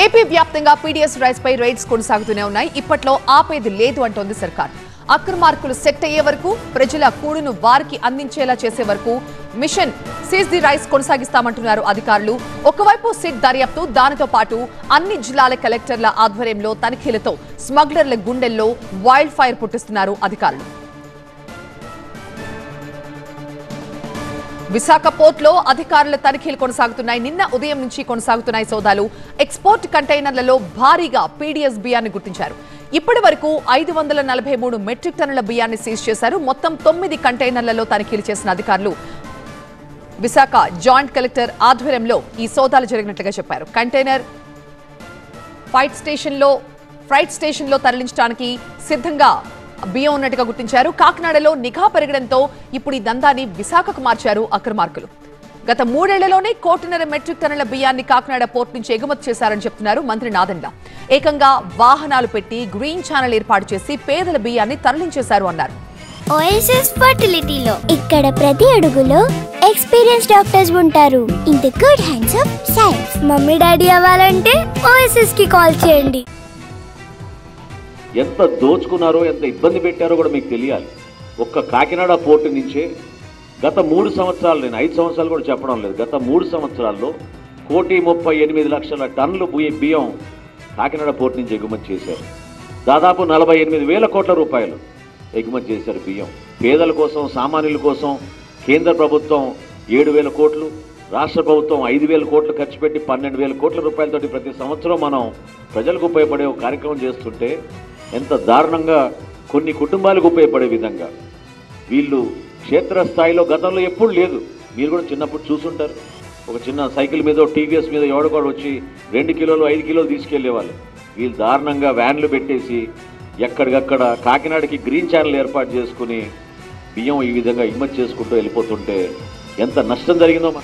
AP వ్యాప్తంగా PDS rice పై rides కొనసాగుతూనే ఉన్నాయి. ఇప్పట్లో ఆపేది లేదు అంటోంది సర్కార్. అక్రమార్కులు సెట్ అయ్యే వరకు, ప్రజల కూడును వారికి అందించేలా చేసే వరకు మిషన్ సీజ్ ది రైస్ కొనసాగిస్తామంటున్నారు అధికారులు. ఒకవైపు సిట్ దర్యాప్తు, దానితో పాటు అన్ని జిల్లాల కలెక్టర్ల ఆధ్వర్యంలో తనిఖీలతో స్మగ్లర్ల గుండెల్లో వైల్డ్ ఫైర్ పుట్టిస్తున్నారు అధికారులు. విశాఖ పోర్టులో అధికారుల తనిఖీలు కొనసాగుతున్నాయి. నిన్న ఉదయం నుంచి కొనసాగుతున్నాయి సోదాలు. ఎక్స్పోర్ట్ కంటైనర్లలో భారీగా పీడీఎస్ బియ్యాన్ని గుర్తించారు. ఇప్పటి వరకు 543 మెట్రిక్ టన్నుల బియ్యాన్ని సీజ్ చేశారు. మొత్తం 9 కంటైనర్లలో తనిఖీలు చేసిన అధికారులు విశాఖ జాయింట్ కలెక్టర్ ఆధ్వర్యంలో ఈ సోదాలు జరిగినట్లుగా చెప్పారు. కంటైనర్ ఫ్రైట్ స్టేషన్లో తరలించడానికి సిద్ధంగా బియ్యం ఉన్నట్టుగా గుర్తించారు. కాకినాడలో నిఘా పెరగడంతో ఇప్పుడు ఈ దందాన్ని విశాఖకు మార్చారు అక్రమార్కులు. గత 3 ఏళ్లలోనే 1.5 మెట్రిక్ టన్నుల బియ్యాన్ని కాకినాడ పోర్టు నుంచి ఎగుమతి చేశారని చెప్తున్నారు మంత్రి నాదెండ్ల. ఏకంగా వాహనాలు పెట్టి గ్రీన్ ఛానల్ ఏర్పాటు చేసి పేదల బియ్యాన్ని తరలించేశారు అన్నారు. ఓఎస్ఎస్ ఫర్టిలిటీలో ఇక్కడ ప్రతి అడుగులో ఎక్స్పీరియన్స్ డాక్టర్స్ ఉంటారు. In the good hands of science. Mummy daddy అవ్వాలంటే ఓఎస్ఎస్ కి కాల్ చేయండి. ఎంత దోచుకున్నారో, ఎంత ఇబ్బంది పెట్టారో కూడా మీకు తెలియాలి. ఒక్క కాకినాడ పోర్టు నుంచే గత 3 సంవత్సరాలు, నేను 5 సంవత్సరాలు కూడా చెప్పడం లేదు, గత 3 సంవత్సరాల్లో 1,38,00,000 టన్నులు బియ్యం కాకినాడ పోర్టు నుంచి ఎగుమతి చేశారు. దాదాపు 48,000 కోట్ల రూపాయలు ఎగుమతి చేశారు బియ్యం. పేదల కోసం, సామాన్యుల కోసం కేంద్ర ప్రభుత్వం 7,000 కోట్లు, రాష్ట్ర ప్రభుత్వం 5,000 కోట్లు ఖర్చు పెట్టి 12,000 కోట్ల రూపాయలతోటి ప్రతి సంవత్సరం మనం ప్రజలకు ఉపయోగపడే ఒక కార్యక్రమం చేస్తుంటే ఎంత దారుణంగా కొన్ని కుటుంబాలకు ఉపయోగపడే విధంగా వీళ్ళు క్షేత్రస్థాయిలో గతంలో ఎప్పుడు లేదు. మీరు కూడా చిన్నప్పుడు చూసుంటారు. ఒక చిన్న సైకిల్ మీద, టీవీఎస్ మీద ఎవడో వచ్చి 2 కిలోలు 5 కిలోలు తీసుకెళ్లేవాళ్ళు. వీళ్ళు దారుణంగా వ్యాన్లు పెట్టేసి ఎక్కడికక్కడ కాకినాడకి గ్రీన్ ఛానల్ ఏర్పాటు చేసుకుని బియ్యం ఈ విధంగా ఎగుమతి చేసుకుంటూ వెళ్ళిపోతుంటే ఎంత నష్టం జరిగిందో